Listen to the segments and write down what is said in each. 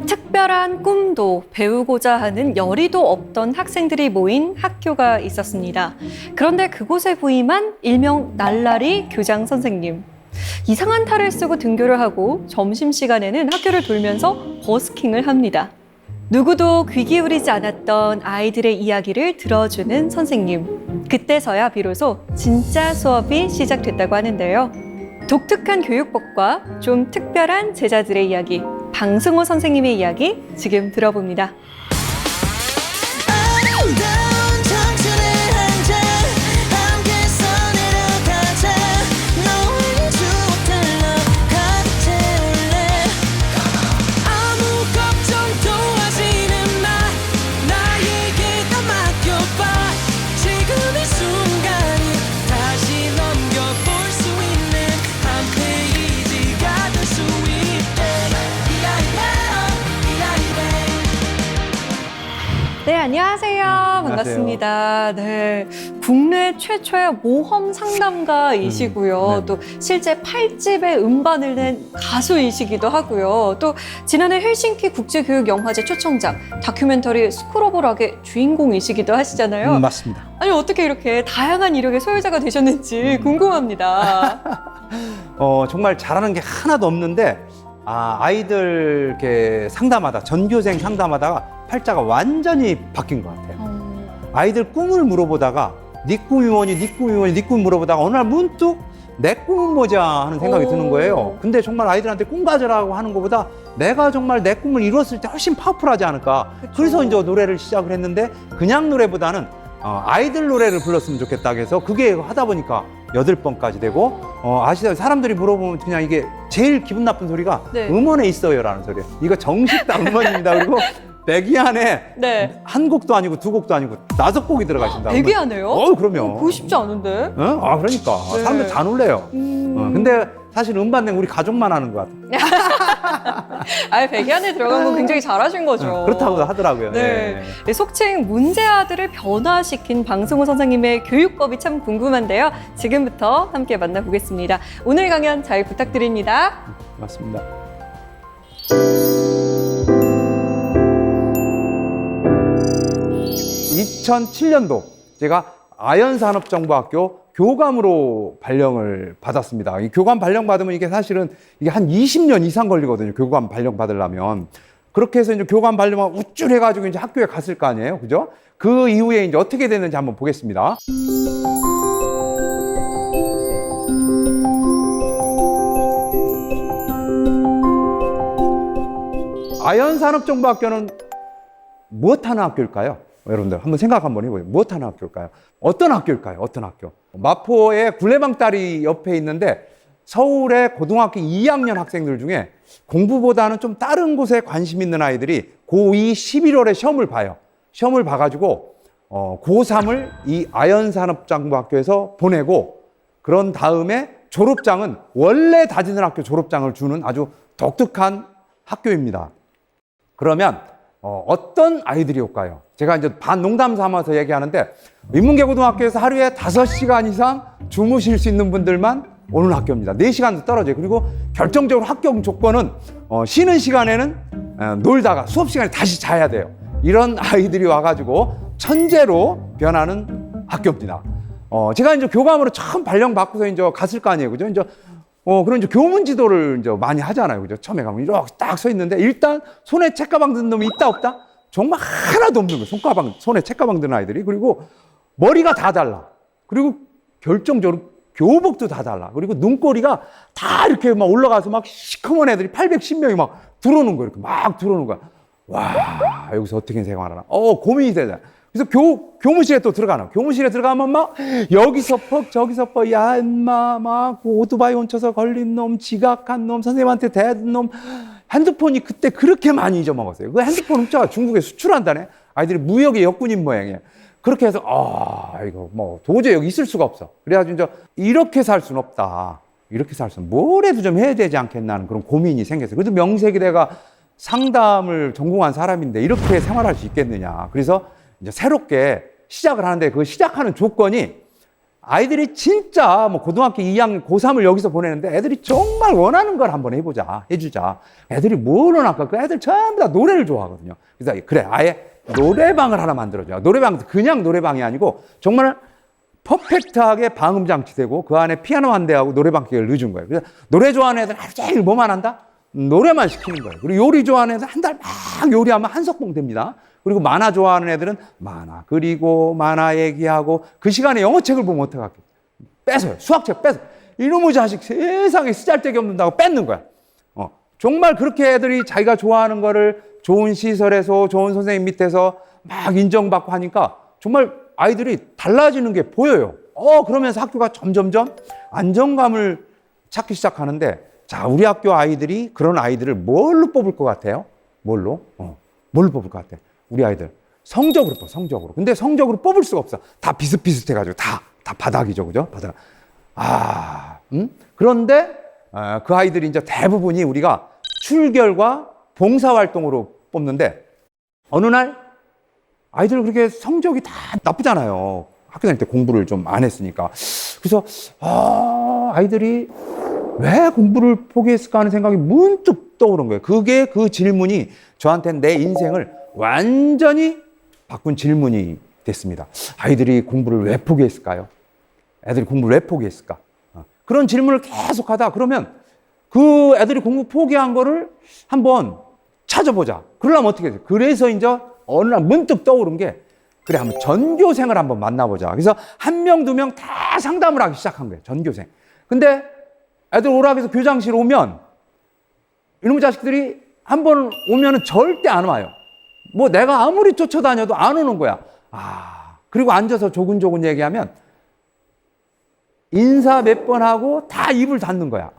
특별한 꿈도 배우고자 하는 열의도 없던 학생들이 모인 학교가 있었습니다. 그런데 그곳에 부임한 일명 날라리 교장 선생님. 이상한 탈을 쓰고 등교를 하고 점심시간에는 학교를 돌면서 버스킹을 합니다. 누구도 귀 기울이지 않았던 아이들의 이야기를 들어주는 선생님. 그때서야 비로소 진짜 수업이 시작됐다고 하는데요. 독특한 교육법과 좀 특별한 제자들의 이야기, 방승호 선생님의 이야기 지금 들어봅니다. 네, 안녕하세요. 반갑습니다. 네, 국내 최초의 모험 상담가이시고요. 또 실제 8집의 음반을 낸 가수이시기도 하고요. 또 지난해 헬싱키 국제교육영화제 초청작 다큐멘터리 스쿨 오브 락의 주인공이시기도 하시잖아요. 맞습니다. 아니, 어떻게 이렇게 다양한 이력의 소유자가 되셨는지 궁금합니다. 정말 잘하는 게 하나도 없는데 아이들 이렇게 상담하다, 전교생 상담하다가 팔자가 완전히 바뀐 것 같아요. 아이들 꿈을 물어보다가 네 꿈이 뭐니, 네 꿈이 뭐니, 네 꿈 물어보다가 어느 날 문득 내 꿈은 뭐자 하는 생각이 드는 거예요. 근데 정말 아이들한테 꿈 가져라고 하는 것보다 내가 정말 내 꿈을 이뤘을 때 훨씬 파워풀하지 않을까. 그쵸. 그래서 이제 노래를 시작을 했는데 그냥 노래보다는 아이들 노래를 불렀으면 좋겠다 해서 그게 하다 보니까 8번까지 되고 아시다시피 사람들이 물어보면 그냥 이게 제일 기분 나쁜 소리가 네. 음원에 있어요 라는 소리예요. 이거 정식 음원입니다. 그리고 100위 안에 네. 한 곡도 아니고 두 곡도 아니고 5곡이 들어가 있습니다. 100위 하네요? 그럼요. 그거 쉽지 않은데? 그러니까 네. 사람들 다 놀래요. 근데 사실 음반 낸 우리 가족만 하는 것 같아요. 100위 안에 들어간 건 굉장히 잘하신 거죠. 그렇다고 하더라고요. 네. 속칭 문제 아들을 변화시킨 방승호 선생님의 교육법이 참 궁금한데요. 지금부터 함께 만나보겠습니다. 오늘 강연 잘 부탁드립니다. 맞습니다. 2007년도 제가 아연산업정보학교 교감으로 발령을 받았습니다. 이 교감 발령 받으면 이게 사실은 이게 한 20년 이상 걸리거든요. 교감 발령 받으려면. 그렇게 해서 이제 교감 발령만 우쭐해가지고 이제 학교에 갔을 거 아니에요. 그죠? 그 이후에 이제 어떻게 됐는지 한번 보겠습니다. 아연산업정보학교는 무엇하는 학교일까요? 여러분들 한번 생각 한번 해보세요. 무엇하는 학교일까요? 어떤 학교일까요? 어떤 학교? 마포의 굴레방다리 옆에 있는데 서울의 고등학교 2학년 학생들 중에 공부보다는 좀 다른 곳에 관심 있는 아이들이 고2 11월에 시험을 봐요. 시험을 봐가지고 고3을 이 아연산업정보학교에서 보내고 그런 다음에 졸업장은 원래 다니는 학교 졸업장을 주는 아주 독특한 학교입니다. 그러면 어떤 아이들이 올까요? 제가 이제 반농담 삼아서 얘기하는데 인문계고등학교에서 하루에 5시간 이상 주무실 수 있는 분들만 오는 학교입니다. 4시간도 떨어져요. 그리고 결정적으로 합격 조건은 쉬는 시간에는 놀다가 수업 시간에 다시 자야 돼요. 이런 아이들이 와가지고 천재로 변하는 학교입니다. 제가 이제 교감으로 처음 발령 받고서 이제 갔을 거 아니에요. 그죠? 이제 그런 이제 교문 지도를 이제 많이 하잖아요. 그죠? 처음에 가면 이렇게 딱 서 있는데 일단 손에 책가방 든 놈이 있다 없다? 정말 하나도 없는 거예요. 손에 책가방 든 아이들이. 그리고 머리가 다 달라. 그리고 결정적으로 교복도 다 달라. 그리고 눈꼬리가 다 이렇게 막 올라가서 막 시커먼 애들이 810명이 막 들어오는 거예요. 이렇게 막 들어오는 거야. 와, 여기서 어떻게 생활하나. 고민이 되잖아. 그래서 교무실에 또 들어가나. 교무실에 들어가면 막 여기서 퍽 저기서 퍽 야 인마 막 오토바이 훔쳐서 걸린 놈, 지각한 놈, 선생님한테 대든 놈. 핸드폰이 그때 그렇게 많이 잊어먹었어요. 그 핸드폰 훔쳐가 중국에 수출한다네. 아이들이 무역의 역군인 모양이에요. 그렇게 해서 이거 뭐 도저히 여기 있을 수가 없어. 그래가지고 이제 이렇게 살 수는 없다. 이렇게 살 수는 뭐라도 좀 해야 되지 않겠나 하는 그런 고민이 생겼어요. 그래도 명색이 내가 상담을 전공한 사람인데 이렇게 생활할 수 있겠느냐. 그래서 이제 새롭게 시작을 하는데 그 시작하는 조건이 아이들이 진짜 뭐 고등학교 2학년, 고3을 여기서 보내는데 애들이 정말 원하는 걸 한번 해주자. 애들이 뭘 원할까? 그 애들 전부 다 노래를 좋아하거든요. 그래서 그래, 아예 노래방을 하나 만들어줘요. 노래방, 그냥 노래방이 아니고 정말 퍼펙트하게 방음장치 되고 그 안에 피아노 한 대하고 노래방 기계를 넣어준 거예요. 그래서 노래 좋아하는 애들 하루 종일 뭐만 한다? 노래만 시키는 거예요. 그리고 요리 좋아하는 애들 한 달 막 요리하면 한석봉 됩니다. 그리고 만화 좋아하는 애들은 만화 그리고 만화 얘기하고 그 시간에 영어책을 보면 어떡하겠어? 뺏어요. 수학책 뺏어. 이놈의 자식 세상에 쓰잘데기 없는다고 뺏는 거야. 정말 그렇게 애들이 자기가 좋아하는 거를 좋은 시설에서 좋은 선생님 밑에서 막 인정받고 하니까 정말 아이들이 달라지는 게 보여요. 그러면서 학교가 점점점 안정감을 찾기 시작하는데 자, 우리 학교 아이들이 그런 아이들을 뭘로 뽑을 것 같아요? 뭘로 뽑을 것 같아? 우리 아이들 성적으로 뽑아, 성적으로. 근데 성적으로 뽑을 수가 없어. 다 비슷비슷해가지고 다 바닥이죠, 그죠? 바닥. 그런데 그 아이들이 이제 대부분이 우리가 출결과 봉사활동으로 뽑는데 어느 날 아이들 그렇게 성적이 다 나쁘잖아요. 학교 다닐 때 공부를 좀 안 했으니까. 그래서 아이들이 왜 공부를 포기했을까 하는 생각이 문득 떠오른 거예요. 그게 그 질문이 저한테는 내 인생을 완전히 바꾼 질문이 됐습니다. 아이들이 공부를 왜 포기했을까요? 애들이 공부를 왜 포기했을까? 그런 질문을 계속 하다 그러면 그 애들이 공부 포기한 거를 한번 찾아보자. 그러려면 어떻게 해요? 그래서 이제 어느 날 문득 떠오른 게 그래, 한번 전교생을 한번 만나보자. 그래서 한 명, 두 명 다 상담을 하기 시작한 거예요. 전교생. 근데 애들 오라고 해서 교장실 오면 이놈의 자식들이 한 번 오면은 절대 안 와요. 뭐 내가 아무리 쫓아다녀도 안 오는 거야. 그리고 앉아서 조근조근 얘기하면 인사 몇 번 하고 다 입을 닫는 거야.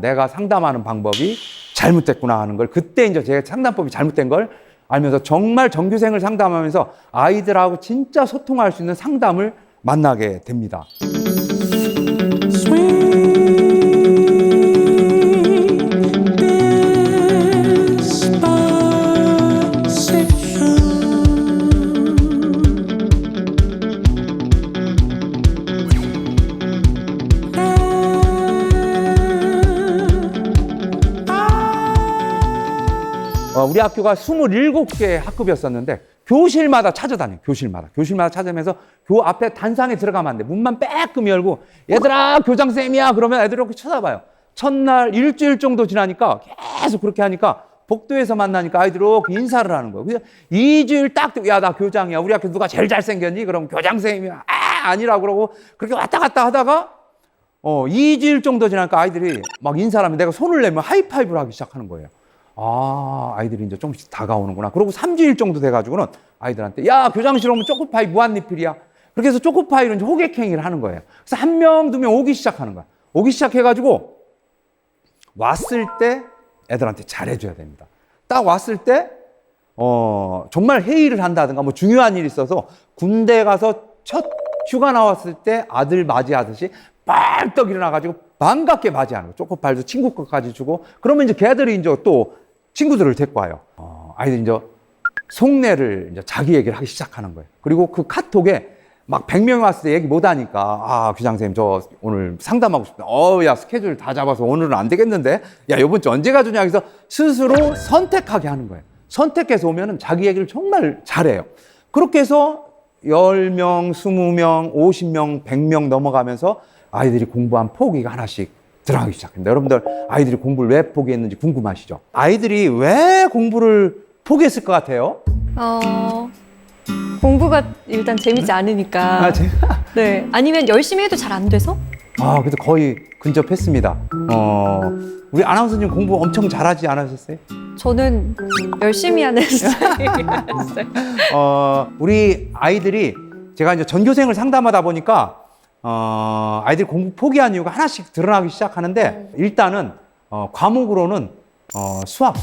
내가 상담하는 방법이 잘못됐구나 하는 걸. 그때 이제 제가 상담법이 잘못된 걸 알면서 정말 전교생을 상담하면서 아이들하고 진짜 소통할 수 있는 상담을 만나게 됩니다. 우리 학교가 27개 학급이었었는데 교실마다 찾아다녀요. 교실마다 찾아다니면서 교 앞에 단상에 들어가면 안 돼. 문만 빼끔 열고 얘들아 교장 쌤이야 그러면 애들이 이렇게 쳐다봐요. 첫날 일주일 정도 지나니까 계속 그렇게 하니까 복도에서 만나니까 아이들이 이렇게 인사를 하는 거예요. 그래서 2주일 딱 야 나 교장이야. 우리 학교 누가 제일 잘생겼니? 그럼 교장 쌤이야. 아니라고 그러고 그렇게 왔다 갔다 하다가 2주일 정도 지나니까 아이들이 막 인사를 하면 내가 손을 내면 하이파이브를 하기 시작하는 거예요. 아이들이 이제 조금씩 다가오는구나. 그러고 3주일 정도 돼가지고는 아이들한테 야 교장실 오면 초코파이 무한리필이야. 그렇게 해서 초코파이로 이제 호객행위를 하는 거예요. 그래서 한 명, 두 명 오기 시작하는 거야. 오기 시작해가지고 왔을 때 애들한테 잘해줘야 됩니다. 딱 왔을 때 정말 회의를 한다든가 뭐 중요한 일이 있어서 군대 가서 첫 휴가 나왔을 때 아들 맞이하듯이 빨떡 일어나가지고 반갑게 맞이하는 거. 초코파이도 친구 것까지 주고 그러면 이제 걔들이 이제 또 친구들을 데리고 와요. 아이들이 이제 속내를 이제 자기 얘기를 하기 시작하는 거예요. 그리고 그 카톡에 막 100명이 왔을 때 얘기 못 하니까 교장선생님 저 오늘 상담하고 싶다. 야 스케줄 다 잡아서 오늘은 안 되겠는데 야 이번 주 언제 가주냐 해서 스스로 선택하게 하는 거예요. 선택해서 오면은 자기 얘기를 정말 잘해요. 그렇게 해서 10명, 20명, 50명, 100명 넘어가면서 아이들이 공부한 포기가 하나씩 들어가기 시작합니다. 여러분들 아이들이 공부를 왜 포기했는지 궁금하시죠? 아이들이 왜 공부를 포기했을 것 같아요? 공부가 일단 재밌지 않으니까. 네. 아니면 열심히 해도 잘 안 돼서? 그래서 거의 근접했습니다. 우리 아나운서님 공부 엄청 잘하지 않으셨어요? 저는 열심히 하는 스타일이었어요. 우리 아이들이 제가 이제 전교생을 상담하다 보니까 아이들이 공부 포기한 이유가 하나씩 드러나기 시작하는데 일단은 과목으로는 수학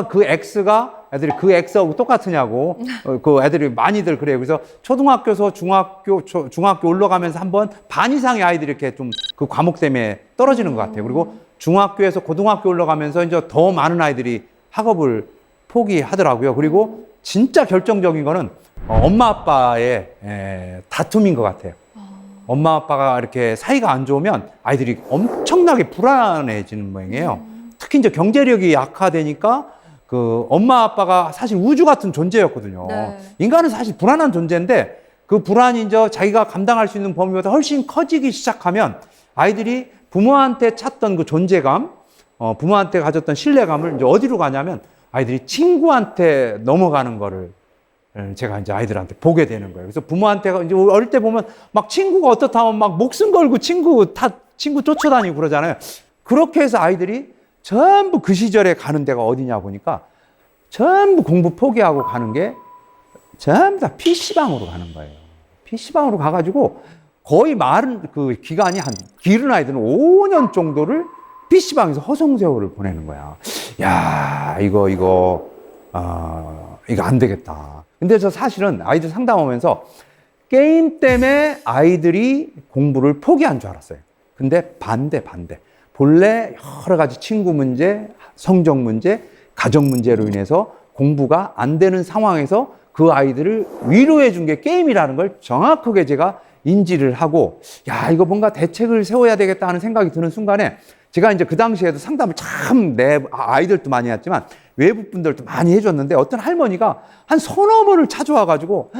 그 X가 애들이 그 X하고 똑같으냐고 그 애들이 많이들 그래요. 그래서 초등학교에서 중학교 올라가면서 한번 반 이상의 아이들이 이렇게 좀 그 과목 때문에 떨어지는 것 같아요. 그리고 중학교에서 고등학교 올라가면서 이제 더 많은 아이들이 학업을 포기하더라고요. 그리고 진짜 결정적인 거는 엄마 아빠의 다툼인 것 같아요. 엄마 아빠가 이렇게 사이가 안 좋으면 아이들이 엄청나게 불안해지는 모양이에요. 특히 이제 경제력이 약화되니까 그 엄마 아빠가 사실 우주 같은 존재였거든요. 네. 인간은 사실 불안한 존재인데 그 불안이 이제 자기가 감당할 수 있는 범위보다 훨씬 커지기 시작하면 아이들이 부모한테 찾던 그 존재감, 부모한테 가졌던 신뢰감을 이제 어디로 가냐면 아이들이 친구한테 넘어가는 거를 제가 이제 아이들한테 보게 되는 거예요. 그래서 부모한테 이제 어릴 때 보면 막 친구가 어떻다 하면 막 목숨 걸고 친구 쫓아다니고 그러잖아요. 그렇게 해서 아이들이 전부 그 시절에 가는 데가 어디냐 보니까 전부 공부 포기하고 가는 게 전부 다 PC방으로 가는 거예요. PC방으로 가가지고 거의 많은 그 기간이 길은 아이들은 5년 정도를 PC방에서 허송세월을 보내는 거야. 야, 이거 안 되겠다. 근데 저 사실은 아이들 상담하면서 게임 때문에 아이들이 공부를 포기한 줄 알았어요. 근데 반대. 본래 여러 가지 친구 문제, 성적 문제, 가정 문제로 인해서 공부가 안 되는 상황에서 그 아이들을 위로해 준 게 게임이라는 걸 정확하게 제가 인지를 하고, 야, 이거 뭔가 대책을 세워야 되겠다 하는 생각이 드는 순간에 제가 이제 그 당시에도 상담을 참 아이들도 많이 했지만 외부 분들도 많이 해줬는데 어떤 할머니가 한 서너 번을 찾아와가지고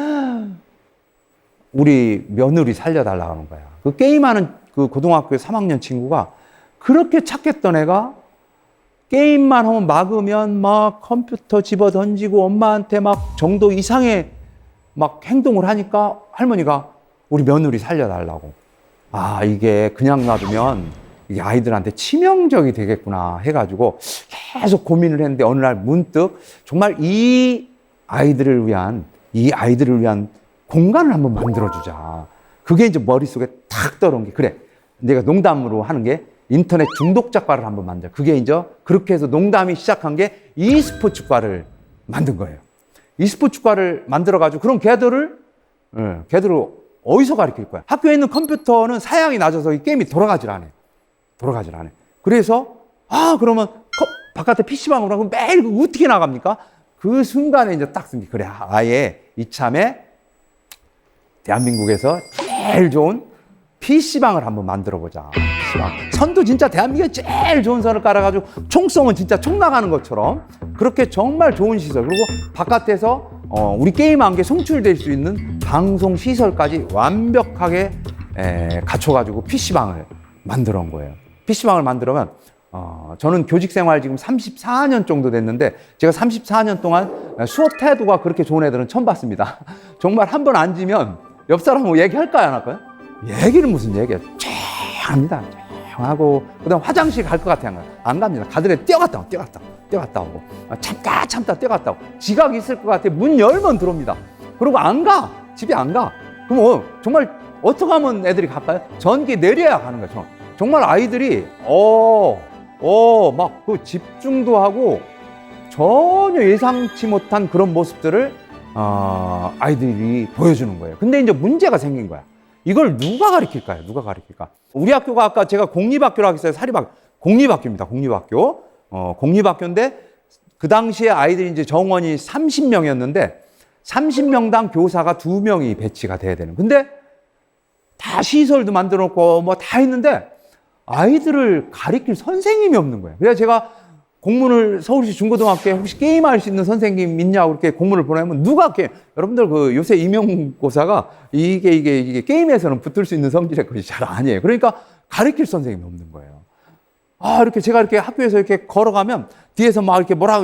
우리 며느리 살려달라고 하는 거야. 그 게임하는 그 고등학교 3학년 친구가 그렇게 착했던 애가 게임만 하면 막으면 막 컴퓨터 집어 던지고 엄마한테 막 정도 이상의 막 행동을 하니까 할머니가 우리 며느리 살려달라고. 아, 이게 그냥 놔두면 이게 아이들한테 치명적이 되겠구나 해가지고 계속 고민을 했는데 어느 날 문득 정말 이 아이들을 위한 공간을 한번 만들어주자. 그게 이제 머릿속에 탁 떠오른 게, 그래, 내가 농담으로 하는 게 인터넷 중독작과를 한번 만들어. 그게 이제 그렇게 해서 농담이 시작한 게 e스포츠과를 만든 거예요. e스포츠과를 만들어가지고 그럼 걔들을 어디서 가르칠 거야? 학교에 있는 컴퓨터는 사양이 낮아서 이 게임이 돌아가질 않아요. 그래서 그러면 바깥에 PC방으로 하고 매일 어떻게 나갑니까? 그 순간에 이제 딱 쓴 게, 그래, 아예 이참에 대한민국에서 제일 좋은 PC방을 한번 만들어 보자. PC방. 선도 진짜 대한민국에 제일 좋은 선을 깔아가지고 총 쏘면 진짜 총 나가는 것처럼 그렇게 정말 좋은 시설, 그리고 바깥에서 우리 게임한 게 송출될 수 있는 방송 시설까지 완벽하게 갖춰가지고 PC방을 만들어 온 거예요. PC방을 만들면 저는 교직 생활 지금 34년 정도 됐는데 제가 34년 동안 수업 태도가 그렇게 좋은 애들은 처음 봤습니다. 정말 한 번 앉으면 옆 사람하고 얘기할까요, 안 할까요? 얘기는 무슨 얘기야. 조용합니다. 조용하고 그다음 화장실 갈 것 같아요. 안 갑니다. 가더니 뛰어갔다 오고 참다 뛰어갔다 오고 지각이 있을 것 같아. 문 열면 들어옵니다. 그리고 안 가. 집에 안 가. 그럼 정말 어떻게 하면 애들이 갈까요? 전기 내려야 가는 거죠. 정말 아이들이 막 그 집중도 하고 전혀 예상치 못한 그런 모습들을 아이들이 보여주는 거예요. 근데 이제 문제가 생긴 거야. 이걸 누가 가르칠까요? 우리 학교가 아까 제가 공립학교라고 했어요. 공립학교입니다. 공립학교인데 그 당시에 아이들이 이제 정원이 30명이었는데 30명당 교사가 2명이 배치가 돼야 되는. 근데 다 시설도 만들어 놓고 뭐 다 했는데 아이들을 가르칠 선생님이 없는 거예요. 그래서 제가 공문을 서울시 중고등학교에 혹시 게임할 수 있는 선생님 있냐고 이렇게 공문을 보내면 누가 여러분들 그 요새 임용고사가 이게 게임에서는 붙을 수 있는 성질의 것이 잘 아니에요. 그러니까 가르칠 선생님이 없는 거예요. 이렇게 제가 이렇게 학교에서 이렇게 걸어가면 뒤에서 막 이렇게 뭐라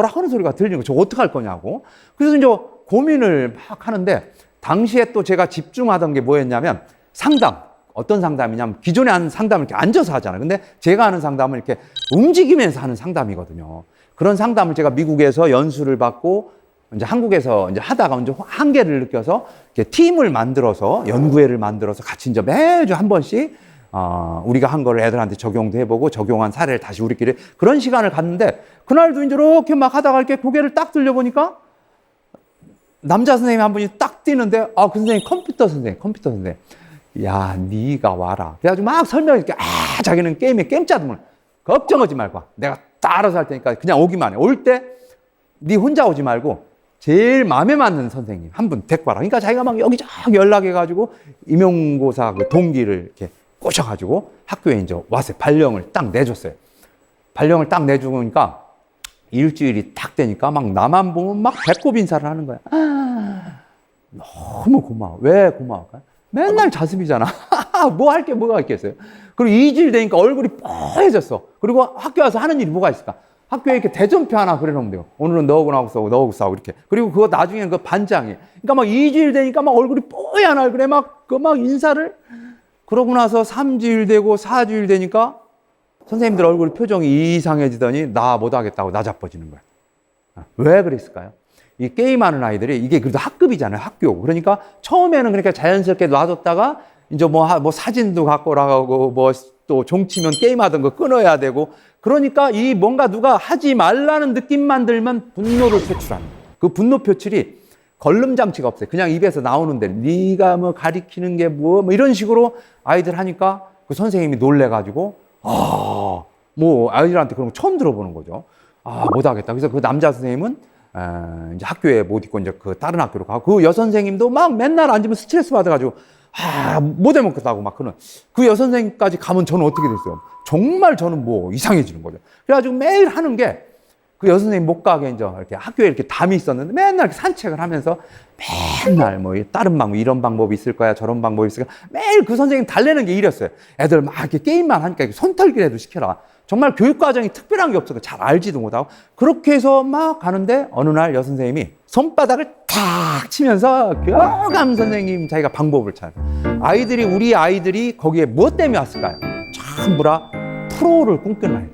하는 소리가 들리는 거예요. 저 어떡할 거냐고. 그래서 이제 고민을 막 하는데 당시에 또 제가 집중하던 게 뭐였냐면 상담. 어떤 상담이냐면 기존에 하는 상담을 이렇게 앉아서 하잖아요. 근데 제가 하는 상담은 이렇게 움직이면서 하는 상담이거든요. 그런 상담을 제가 미국에서 연수를 받고 이제 한국에서 이제 하다가 이제 한계를 느껴서 이렇게 팀을 만들어서 연구회를 만들어서 같이 이제 매주 한 번씩 우리가 한 거를 애들한테 적용도 해보고 적용한 사례를 다시 우리끼리 그런 시간을 갖는데 그날도 이제 이렇게 막 하다가 이렇게 고개를 딱 들려보니까 남자 선생님이 한 분이 딱 뛰는데 그 선생님 컴퓨터 선생님. 야, 네가 와라. 그래가지고 막 설명해줄게. 자기는 게임 짜드문 걱정하지 말고 내가 다 알아서 할 테니까 그냥 오기만 해. 올 때 네 혼자 오지 말고 제일 마음에 맞는 선생님 한 분 데리고 와라. 그러니까 자기가 막 여기저기 연락해가지고 임용고사 그 동기를 이렇게 꼬셔가지고 학교에 이제 왔어요. 발령을 딱 내줬어요. 발령을 딱 내주니까 일주일이 딱 되니까 막 나만 보면 막 배꼽 인사를 하는 거야. 너무 고마워. 왜 고마울까요? 맨날 자습이잖아. 뭐 할 게 뭐가 있겠어요? 그리고 2주일 되니까 얼굴이 뻐해졌어. 그리고 학교 와서 하는 일이 뭐가 있을까? 학교에 이렇게 대전표 하나 그려놓으면 돼요. 오늘은 너하고 싸우고 너하고 싸우고 이렇게. 그리고 그거 나중에는 그 반장이. 그러니까 막 2주일 되니까 막 얼굴이 뽀얀 얼굴에 막 인사를. 그러고 나서 3주일 되고 4주일 되니까 선생님들 얼굴 표정이 이상해지더니 나 못하겠다고 나 자빠지는 거야. 왜 그랬을까요? 이 게임하는 아이들이 이게 그래도 학급이잖아요. 학교. 그러니까 처음에는 그러니까 자연스럽게 놔뒀다가 이제 뭐 사진도 갖고 오라고 뭐 또 종치면 게임하던 거 끊어야 되고 그러니까 이 뭔가 누가 하지 말라는 느낌만 들면 분노를 표출하는 거예요. 그 분노 표출이 걸름 장치가 없어요. 그냥 입에서 나오는데 네가 뭐 가리키는 게 뭐 이런 식으로 아이들 하니까 그 선생님이 놀래가지고 뭐 아이들한테 그런 거 처음 들어보는 거죠. 못하겠다. 그래서 그 남자 선생님은 이제 학교에 못 있고 이제 그 다른 학교로 가고 그 여선생님도 막 맨날 앉으면 스트레스 받아가지고 못 해먹겠다고 막 그 여선생님까지 가면 저는 어떻게 됐어요? 정말 저는 뭐 이상해지는 거죠. 그래가지고 매일 하는 게 그 여선생님 못 가게 이제 이렇게 학교에 이렇게 담이 있었는데 맨날 이렇게 산책을 하면서 맨날 뭐 다른 방법 이런 방법이 있을 거야 저런 방법이 있을 거야 매일 그 선생님 달래는 게 일이었어요. 애들 막 이렇게 게임만 하니까 손털기라도 시켜라. 정말 교육 과정이 특별한 게 없어서 잘 알지도 못하고 그렇게 해서 막 가는데 어느 날 여선생님이 손바닥을 탁 치면서 교감 선생님 자기가 방법을 찾아요. 우리 아이들이 거기에 무엇 때문에 왔을까요? 전부라 프로를 꿈꾸는 아이예요.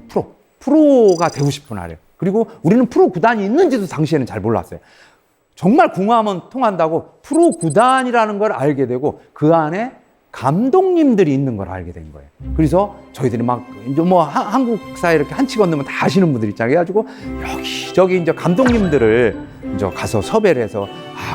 프로가 되고 싶은 아이예요. 그리고 우리는 프로 구단이 있는지도 당시에는 잘 몰랐어요. 정말 궁합은 통한다고 프로 구단이라는 걸 알게 되고 그 안에 감독님들이 있는 걸 알게 된 거예요. 그래서 저희들이 막 이제 뭐 한국사에 이렇게 한치 건너면 다 아시는 분들이 있잖아요. 그래가지고 여기저기 이제 감독님들을 이제 가서 섭외를 해서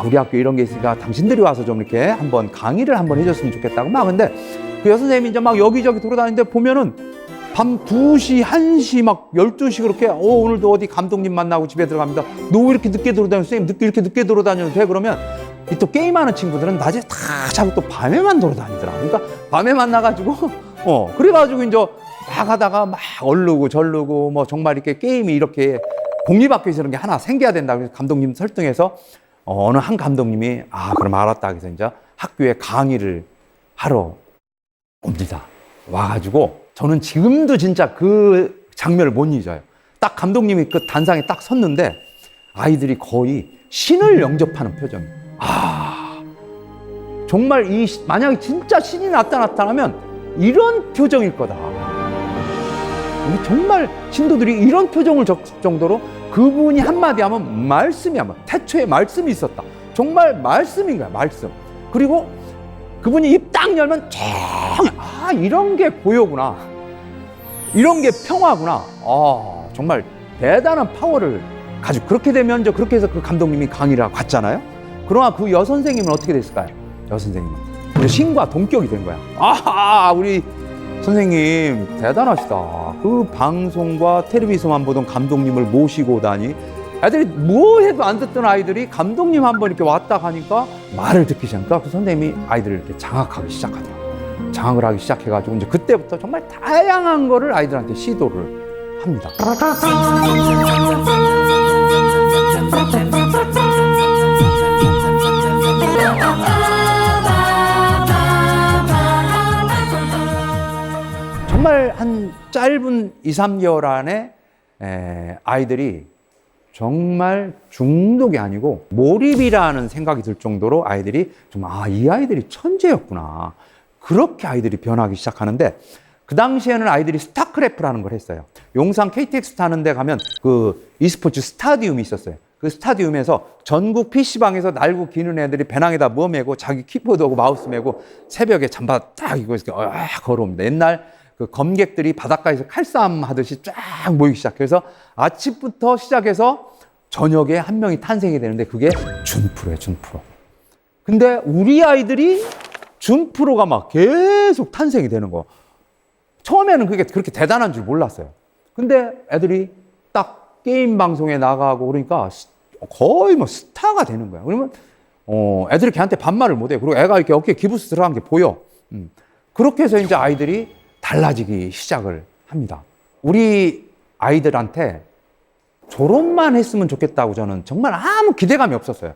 우리 학교 이런 게 있으니까 당신들이 와서 좀 이렇게 한번 강의를 한번 해줬으면 좋겠다고 막 근데 그 여선생님이 이제 막 여기저기 돌아다니는데 보면은 밤 2시, 1시, 막 12시 그렇게 오늘도 어디 감독님 만나고 집에 들어갑니다. 너 왜 이렇게 늦게 돌아다녀? 선생님 이렇게 늦게 돌아다녀도 돼? 그러면 또 게임하는 친구들은 낮에 다 자고 또 밤에만 돌아다니더라. 그러니까 밤에 만나가지고 그래가지고 이제 막 하다가 막 얼르고 절르고 뭐 정말 이렇게 게임이 이렇게 공립학교에서 이런 게 하나 생겨야 된다. 그래서 감독님 설득해서 어느 한 감독님이 그럼 알았다. 그래서 이제 학교에 강의를 하러 옵니다. 와가지고 저는 지금도 진짜 그 장면을 못 잊어요. 딱 감독님이 그 단상에 딱 섰는데 아이들이 거의 신을 영접하는 표정이에요. 정말 만약에 진짜 신이 나타나면 이런 표정일 거다. 우리 정말 신도들이 이런 표정을 적을 정도로 그분이 한마디 하면 말씀이 하면 태초에 말씀이 있었다. 정말 말씀인 거야, 말씀. 그리고 그분이 입 딱 열면 이런 게 고요구나. 이런 게 평화구나. 정말 대단한 파워를 가지고 그렇게 되면 이제 그렇게 해서 그 감독님이 강의를 갔잖아요. 그러나 그 여선생님은 어떻게 됐을까요? 여선생님은 우리 신과 동격이 된 거야. 우리 선생님 대단하시다. 그 방송과 텔레비전만 보던 감독님을 모시고 오다니 애들이 뭐 해도 안 듣던 아이들이 감독님 한번 이렇게 왔다 가니까 말을 듣기 시작하니까 그 선생님이 아이들을 이렇게 장악하기 시작하더라고요. 장악을 하기 시작해가지고 이제 그때부터 정말 다양한 거를 아이들한테 시도를 합니다. 정말 한 짧은 2, 3개월 안에 아이들이 정말 중독이 아니고 몰입이라는 생각이 들 정도로 아이들이 정말 이 아이들이 천재였구나. 그렇게 아이들이 변하기 시작하는데 그 당시에는 아이들이 스타크래프트라는 걸 했어요. 용산 KTX 타는 데 가면 그 e스포츠 스타디움이 있었어요. 그 스타디움에서 전국 PC방에서 날고 기는 애들이 배낭에다 뭐 메고 자기 키보드하고 마우스 메고 새벽에 잠바 딱 이거 이렇게 걸어옵니다. 옛날 그 검객들이 바닷가에서 칼싸움 하듯이 쫙 모이기 시작해서 아침부터 시작해서 저녁에 한 명이 탄생이 되는데 그게 준프로예요, 준프로. 근데 우리 아이들이 준프로가 막 계속 탄생이 되는 거. 처음에는 그게 그렇게 대단한 줄 몰랐어요. 근데 애들이 딱 게임 방송에 나가고 그러니까 거의 뭐 스타가 되는 거야. 그러면 애들이 걔한테 반말을 못해. 그리고 애가 이렇게 어깨에 기부스 들어간 게 보여. 그렇게 해서 이제 아이들이 달라지기 시작을 합니다. 우리 아이들한테 졸업만 했으면 좋겠다고 저는 정말 아무 기대감이 없었어요.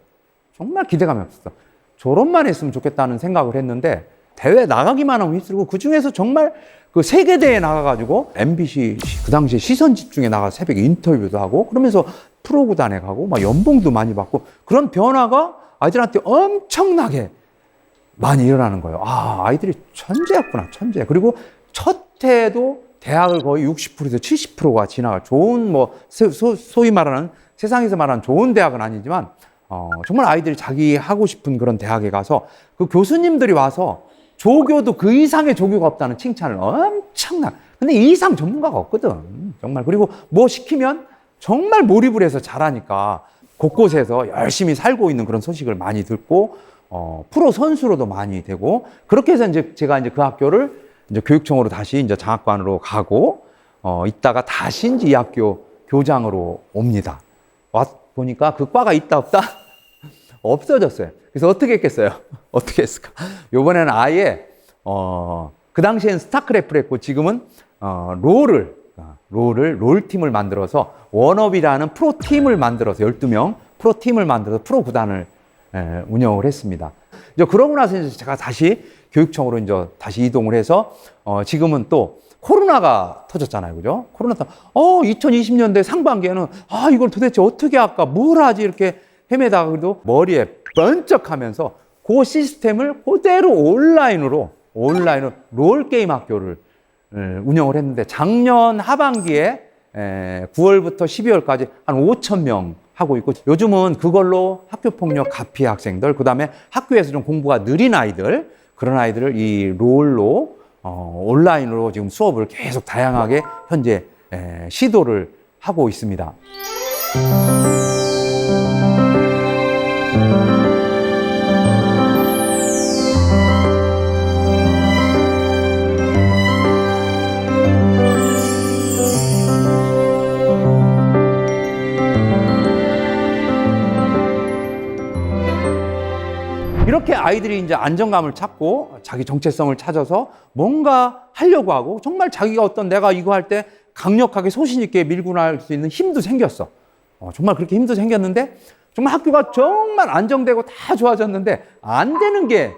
정말 기대감이 없었어. 졸업만 했으면 좋겠다는 생각을 했는데 대회 나가기만 하면 휩쓸고 그 중에서 정말 그 세계대회에 나가가지고 MBC 그 당시에 시선 집중에 나가서 새벽에 인터뷰도 하고 그러면서 프로구단에 가고 막 연봉도 많이 받고 그런 변화가 아이들한테 엄청나게 많이 일어나는 거예요. 아, 아이들이 천재였구나, 천재. 그리고 첫 해에도 대학을 거의 60%에서 70%가 지나갈 좋은 뭐 소위 말하는 세상에서 말하는 좋은 대학은 아니지만 정말 아이들이 자기 하고 싶은 그런 대학에 가서 그 교수님들이 와서 조교도 그 이상의 조교가 없다는 칭찬을 근데 이 이상 전문가가 없거든. 정말. 그리고 뭐 시키면 정말 몰입을 해서 잘하니까 곳곳에서 열심히 살고 있는 그런 소식을 많이 듣고 프로 선수로도 많이 되고 그렇게 해서 이제 제가 이제 그 학교를 이제 교육청으로 다시 이제 장학관으로 가고 있다가 다시 이제 이 학교 교장으로 옵니다. 와 보니까 그 과가 있다 없다 없어졌어요. 그래서 어떻게 했겠어요? 어떻게 했을까? 요번에는 아예 그 당시엔 스타크래프트를 했고 지금은 롤팀을 만들어서 원업이라는 프로팀을 만들어서 12명 프로팀을 만들어서 프로구단을 운영을 했습니다. 이제 그러고 나서 이제 제가 다시 교육청으로 이제 다시 이동을 해서 지금은 또 코로나가 터졌잖아요. 그죠? 코로나 2020년대 상반기에는 이걸 도대체 어떻게 할까? 뭘 하지? 이렇게 헤매다가 그래도 머리에 번쩍하면서 그 시스템을 그대로 온라인으로 롤게임 학교를 운영을 했는데 작년 하반기에 9월부터 12월까지 한 5천 명 하고 있고 요즘은 그걸로 학교폭력 가피 학생들 그다음에 학교에서 좀 공부가 느린 아이들 그런 아이들을 이 롤로 온라인으로 지금 수업을 계속 다양하게 현재 시도를 하고 있습니다. 이렇게 아이들이 이제 안정감을 찾고 자기 정체성을 찾아서 뭔가 하려고 하고 정말 자기가 어떤 내가 이거 할 때 강력하게 소신 있게 밀고 나갈 수 있는 힘도 생겼어. 정말 그렇게 힘도 생겼는데 정말 학교가 정말 안정되고 다 좋아졌는데 안 되는 게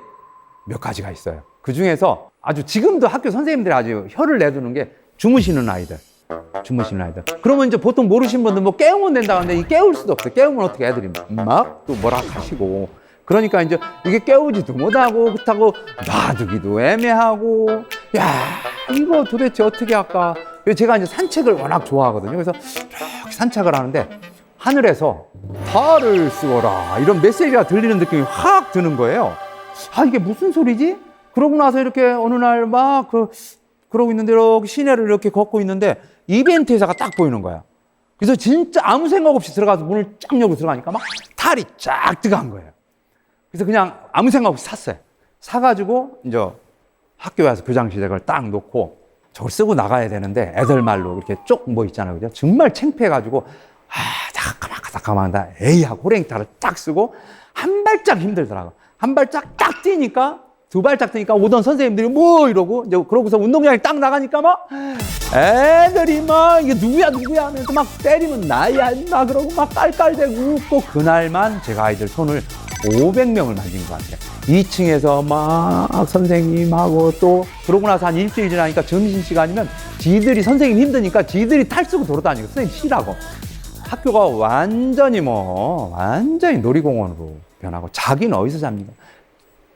몇 가지가 있어요. 그 중에서 아주 지금도 학교 선생님들이 아주 혀를 내두는 게 주무시는 아이들. 그러면 이제 보통 모르시는 분들 뭐 깨우면 된다고 하는데 이 깨울 수도 없어요. 깨우면 어떻게 애들이 막 또 뭐라 하시고 그러니까 이제 이게 깨우지도 못하고 그렇다고 놔두기도 애매하고 야 이거 도대체 어떻게 할까? 제가 이제 산책을 워낙 좋아하거든요. 그래서 이렇게 산책을 하는데 하늘에서 달을 쏘라 이런 메시지가 들리는 느낌이 확 드는 거예요. 이게 무슨 소리지? 그러고 나서 이렇게 어느 날 막 그러고 있는데 이렇게 시내를 이렇게 걷고 있는데 이벤트 회사가 딱 보이는 거야. 그래서 진짜 아무 생각 없이 들어가서 문을 쫙 열고 들어가니까 막 달이 쫙 들어간 거예요. 그래서 그냥 아무 생각 없이 샀어요. 사가지고 이제 학교에 와서 교장실에 그걸 딱 놓고 저걸 쓰고 나가야 되는데 애들 말로 이렇게 쪽 뭐 있잖아요. 그죠? 정말 창피해가지고 잠깐만 에이 하고 호랭이탈을 딱 쓰고 한 발짝 힘들더라고. 한 발짝 딱 뛰니까 두 발짝 뛰니까 오던 선생님들이 뭐 이러고 이제 그러고서 운동장에 딱 나가니까 막 애들이 막 이게 누구야 하면서 막 때리면 나야 인마 그러고 막 깔깔대고 웃고 그날만 제가 아이들 손을 500명을 만진 것 같아요. 2층에서 막 선생님하고 또 그러고 나서 한 일주일 지나니까 점심시간이면 지들이 선생님 힘드니까 지들이 탈 쓰고 돌아다니고 선생님 쉬라고. 학교가 완전히 놀이공원으로 변하고 자기는 어디서 잡니까?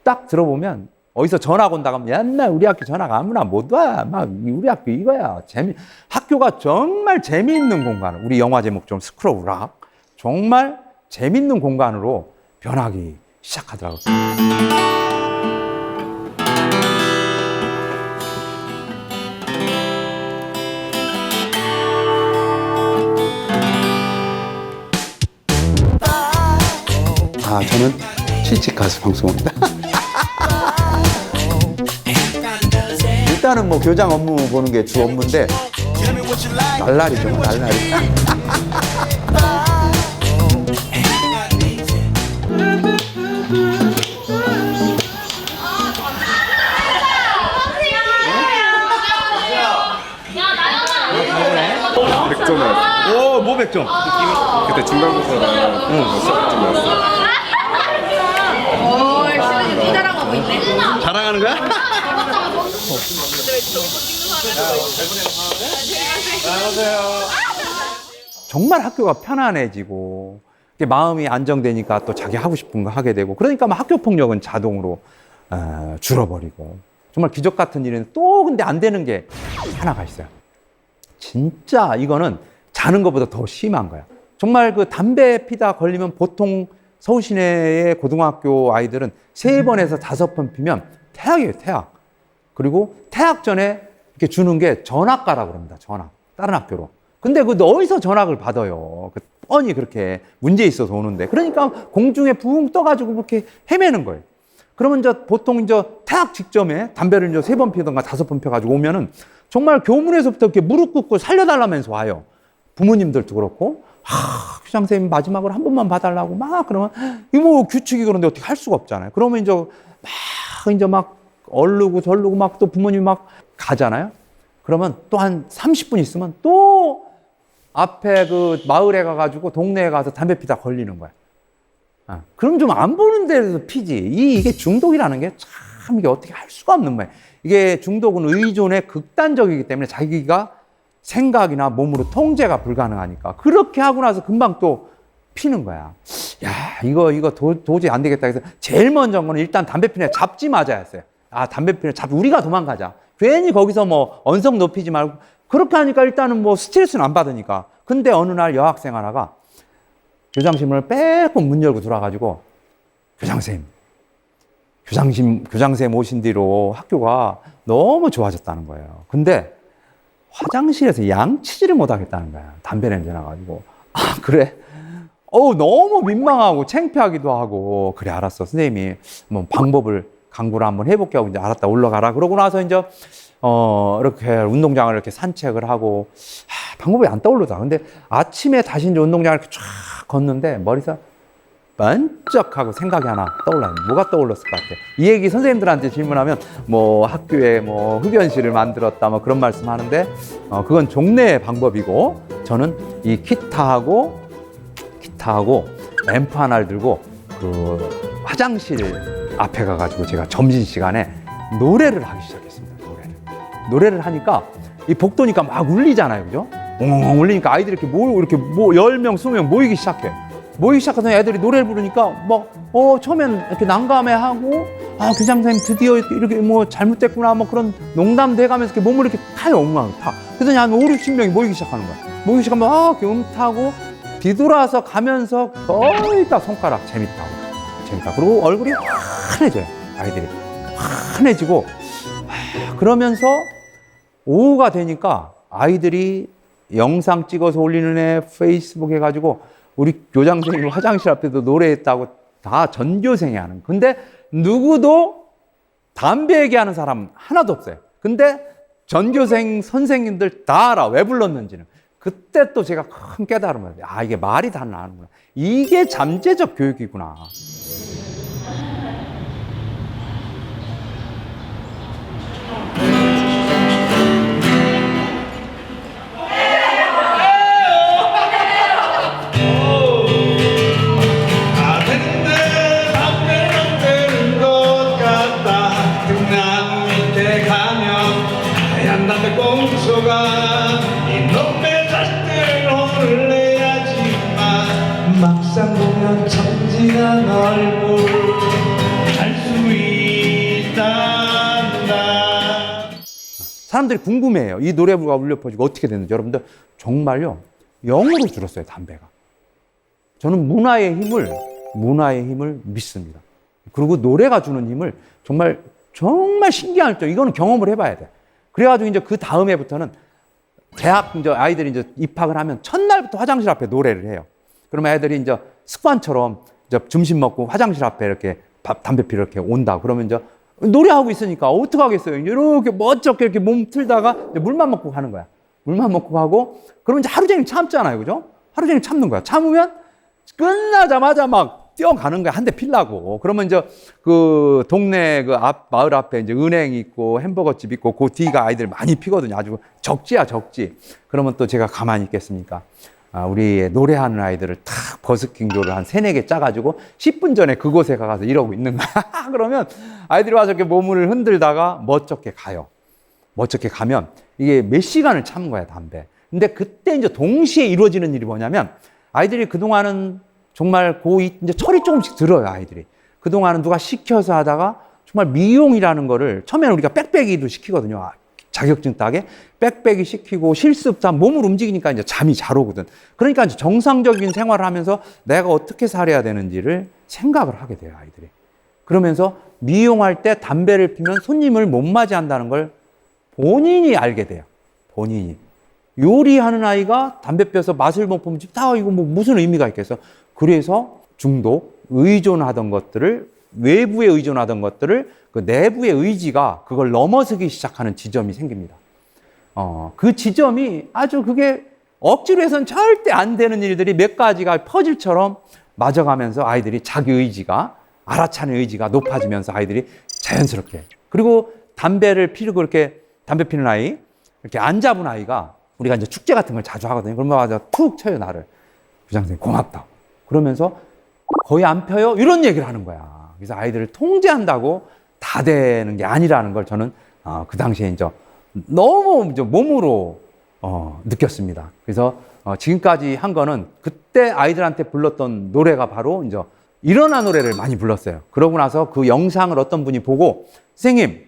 딱 들어보면 어디서 전화가 온다고 하면 옛날 우리 학교 전화가 아무나 못 와. 막 우리 학교 이거야. 학교가 정말 재미있는 공간. 우리 영화 제목 좀 스쿨 오브 락. 정말 재미있는 공간으로 변하기 시작하더라고요. 저는 실직 가수 방송입니다. 일단은 뭐 교장 업무 보는 게 주 업무인데 날라리죠, 날라리. 그때 중간고사랑 몇 살쯤 나왔어? 자랑하는 거야? 정말 학교가 편안해지고 이게 마음이 안정되니까 또 자기 하고 싶은 거 하게 되고 그러니까 막 학교 폭력은 자동으로 줄어버리고 정말 기적 같은 일은 또 근데 안 되는 게 하나가 있어요. 진짜 이거는 자는 것보다 더 심한 거야. 정말 그 담배 피다 걸리면 보통 서울 시내의 고등학교 아이들은 3번에서 5번 피면 퇴학이에요, 퇴학. 그리고 퇴학 전에 이렇게 주는 게 전학가라고 그럽니다, 전학. 다른 학교로. 근데 그 어디서 전학을 받아요? 그 뻔히 그렇게 문제 있어서 오는데. 그러니까 공중에 붕 떠가지고 그렇게 헤매는 거예요. 그러면 이제 보통 이제 퇴학 직전에 담배를 이제 3번 피던가 5번 펴가지고 오면은 정말 교문에서부터 이렇게 무릎 꿇고 살려달라면서 와요. 부모님들도 그렇고. 교장 선생님 마지막으로 한 번만 봐달라고 막 그러면 이 뭐 규칙이 그런데 어떻게 할 수가 없잖아요. 그러면 이제 막 얼르고 절르고 막 또 부모님이 막 가잖아요. 그러면 또 한 30분 있으면 또 앞에 그 마을에 가가지고 동네에 가서 담배 피다 걸리는 거야. 그럼 좀 안 보는 데서 피지. 이게 중독이라는 게 참 이게 어떻게 할 수가 없는 거예요. 이게 중독은 의존에 극단적이기 때문에 자기가 생각이나 몸으로 통제가 불가능하니까 그렇게 하고 나서 금방 또 피는 거야. 야, 이거 도저히 안 되겠다. 그래서 제일 먼저 한 거는 일단 담배 피는 애 잡지 마자 했어요. 담배 피는 애 우리가 도망가자. 괜히 거기서 뭐 언성 높이지 말고 그렇게 하니까 일단은 뭐 스트레스는 안 받으니까. 근데 어느 날 여학생 하나가 교장실문을 빼고 문 열고 들어와가지고 교장선생님 오신 뒤로 학교가 너무 좋아졌다는 거예요. 근데 화장실에서 양치지를 못 하겠다는 거야. 담배 냄새 나가지고. 그래? 너무 민망하고 창피하기도 하고. 그래, 알았어. 선생님이 뭐 방법을 강구를 한번 해볼게 하고 이제 알았다, 올라가라. 그러고 나서 이제, 이렇게 운동장을 이렇게 산책을 하고, 방법이 안 떠오르다. 근데 아침에 다시 이제 운동장을 이렇게 쫙 걷는데 머리에서 번쩍하고 생각이 하나 떠올라요. 뭐가 떠올랐을 것 같아. 이 얘기 선생님들한테 질문하면 뭐 학교에 뭐 흡연실을 만들었다 뭐 그런 말씀 하는데 그건 종래의 방법이고 저는 이 기타하고 앰프 하나를 들고 그 화장실 앞에 가가지고 제가 점심시간에 노래를 하기 시작했습니다. 노래를 하니까 이 복도니까 막 울리잖아요. 그죠? 엉엉 울리니까 아이들이 이렇게 10명, 20명 모이기 시작해. 모이기 시작해서 애들이 노래를 부르니까 처음엔 이렇게 난감해하고 교장 선생님 드디어 이렇게 뭐 잘못됐구나 뭐 그런 농담도 해가면서 이렇게 몸을 이렇게 타요. 엉망 타. 그래서 한 5, 60명이 모이기 시작하는 거야. 모이기 시작하면 이렇게 음타고 뒤돌아서 가면서 거의 다 손가락 재밌다. 그리고 얼굴이 환해져요. 아이들이 환해지고 그러면서 오후가 되니까 아이들이 영상 찍어서 올리는 애 페이스북 해가지고 우리 교장 선생님 화장실 앞에도 노래했다고 다 전교생이 하는. 근데 누구도 담배 얘기하는 사람 하나도 없어요. 근데 전교생 선생님들 다 알아. 왜 불렀는지는. 그때 또 제가 큰 깨달음을 해요. 이게 말이 다 나는구나. 이게 잠재적 교육이구나. 이놈의 자식들 혼내야지만 막상 보면 천진한 얼굴 알 수 있단다. 사람들이 궁금해해요. 이 노래가 울려 퍼지고 어떻게 됐는지. 여러분들 정말요 0으로 줄었어요. 담배가. 저는 문화의 힘을 믿습니다. 그리고 노래가 주는 힘을 정말 신기할 정. 이거는 경험을 해봐야 돼. 그래가지고 이제 그 다음 해부터는 대학 이제 아이들이 이제 입학을 하면 첫날부터 화장실 앞에 노래를 해요. 그러면 애들이 이제 습관처럼 이제 점심 먹고 화장실 앞에 이렇게 담배 피러 이렇게 온다. 그러면 이제 노래하고 있으니까 어떡하겠어요. 이렇게 멋쩍게 이렇게 몸 틀다가 이제 물만 먹고 가는 거야. 물만 먹고 가고 그러면 이제 하루 종일 참잖아요. 그죠? 하루 종일 참는 거야. 참으면 끝나자마자 막 뛰어가는 거야. 한 대 피려고. 그러면 이제 그 동네 그 마을 앞에 이제 은행 있고 햄버거 집 있고 그 뒤가 아이들 많이 피거든요. 아주 적지야, 적지. 그러면 또 제가 가만히 있겠습니까? 우리 노래하는 아이들을 탁 버스킹조를 한 3, 4개 짜가지고 10분 전에 그곳에 가서 이러고 있는 거야. 그러면 아이들이 와서 이렇게 몸을 흔들다가 멋쩍게 가요. 멋쩍게 가면 이게 몇 시간을 참은 거야, 담배. 근데 그때 이제 동시에 이루어지는 일이 뭐냐면 아이들이 그동안은 정말 고2 이제 철이 조금씩 들어요, 아이들이. 그동안은 누가 시켜서 하다가 정말 미용이라는 거를 처음에는 우리가 빽빽이도 시키거든요. 자격증 따게 빽빽이 시키고 실습 다 몸을 움직이니까 이제 잠이 잘 오거든. 그러니까 이제 정상적인 생활을 하면서 내가 어떻게 살아야 되는지를 생각을 하게 돼요, 아이들이. 그러면서 미용할 때 담배를 피면 손님을 못 맞이한다는 걸 본인이 알게 돼요. 본인이. 요리하는 아이가 담배 피워서 맛을 못 보면 다 이거 뭐 무슨 의미가 있겠어. 그래서 중독, 의존하던 것들을 외부에 의존하던 것들을 그 내부의 의지가 그걸 넘어서기 시작하는 지점이 생깁니다. 그 지점이 아주 그게 억지로 해서는 절대 안 되는 일들이 몇 가지가 퍼즐처럼 맞아가면서 아이들이 자기 의지가, 알아차는 의지가 높아지면서 아이들이 자연스럽게. 그리고 담배를 피우고 이렇게 담배 피는 아이, 이렇게 안 잡은 아이가 우리가 이제 축제 같은 걸 자주 하거든요. 그러면 와서 툭 쳐요, 나를. 부장선생님 고맙다. 그러면서 거의 안 펴요? 이런 얘기를 하는 거야. 그래서 아이들을 통제한다고 다 되는 게 아니라는 걸 저는 그 당시에 이제 너무 이제 몸으로 느꼈습니다. 그래서 지금까지 한 거는 그때 아이들한테 불렀던 노래가 바로 이제 일어나 노래를 많이 불렀어요. 그러고 나서 그 영상을 어떤 분이 보고 선생님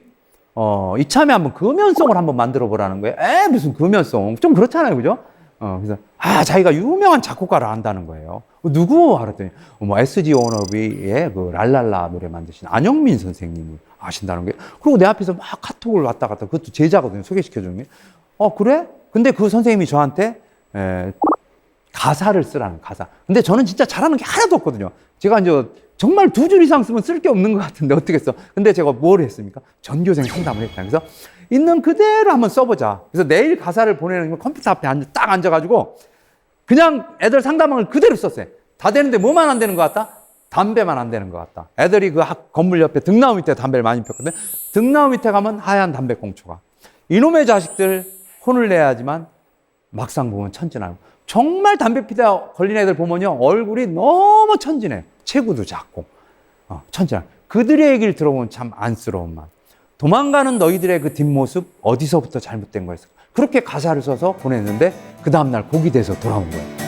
이참에 한번 금연송을 한번 만들어 보라는 거예요. 무슨 금연송? 좀 그렇잖아요, 그죠? 그래서 자기가 유명한 작곡가를 안다는 거예요. 누구? 알았더니 뭐 SG 워너비의 그 랄랄라 노래 만드신 안영민 선생님을 아신다는 거예요. 그리고 내 앞에서 막 카톡을 왔다 갔다, 그것도 제자거든요, 소개시켜 주는 게. 그래? 근데 그 선생님이 저한테 가사를 쓰라는, 가사. 근데 저는 진짜 잘하는 게 하나도 없거든요. 제가 이제 정말 2줄 이상 쓰면 쓸 게 없는 것 같은데 어떻게 써? 근데 제가 뭘 했습니까? 전교생 상담을 했다. 그래서 있는 그대로 한번 써보자. 그래서 내일 가사를 보내는 거 컴퓨터 앞에 딱 앉아가지고 그냥 애들 상담을 그대로 썼어요. 다 되는데 뭐만 안 되는 것 같다? 담배만 안 되는 것 같다. 애들이 그 건물 옆에 등나무 밑에 담배를 많이 폈거든. 등나무 밑에 가면 하얀 담배꽁초가. 이놈의 자식들 혼을 내야지만 막상 보면 천진하고. 정말 담배 피다 걸린 애들 보면요, 얼굴이 너무 천진해. 체구도 작고 천진하고. 그들의 얘기를 들어보면 참 안쓰러운 마음. 도망가는 너희들의 그 뒷모습 어디서부터 잘못된 거였을까? 그렇게 가사를 써서 보냈는데 그 다음날 곡이 돼서 돌아온 거예요.